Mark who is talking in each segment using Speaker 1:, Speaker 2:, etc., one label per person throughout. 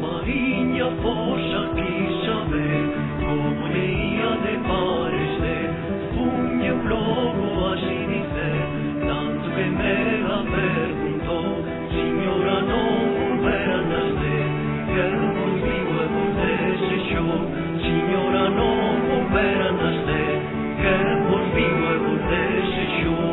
Speaker 1: Marinha poxa quis saber como lhe ia de parecer. Punha logo assim dizer, tanto que me la perguntou. Senhora, não volverá a nascer, que por vivo e por desejou. Senhora, não volverá a nascer, que por vivo e por desejou.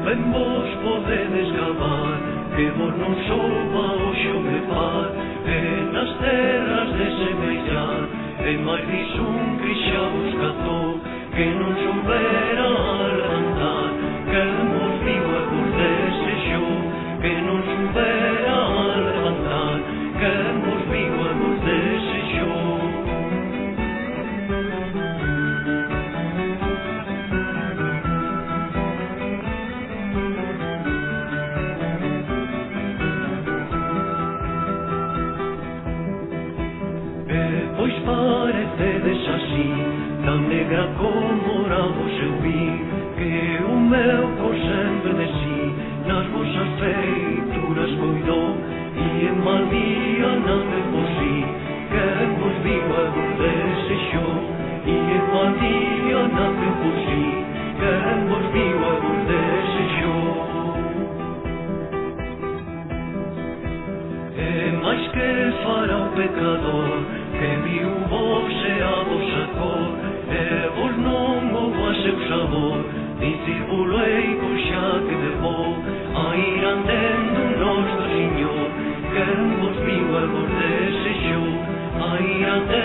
Speaker 1: Ben vos podedes cavar, que vos non souba o xoguepar, e nas terras de semellar, e máis dis un crixá vos catou, que non soubera levantar, que vos vivo e vos desexou, que non soubera levantar, que vos vivo e vos desexou. Pois parecedes así, tan negra como ora vos eu vi, que o meu cor sempre de si, nas vosas feituras cuidou, e en mal día non de por si, que vos vivo e vos desexou, e en mal día non de por si, que vos vivo e vos desexou. E máis que fará o pecador, que viu vos e a vosa cor, e vos non houbo a seu sabor, discipulei vos xa que levou, a ir andando noso Señor, que vos viu e vos desexou, a ir andando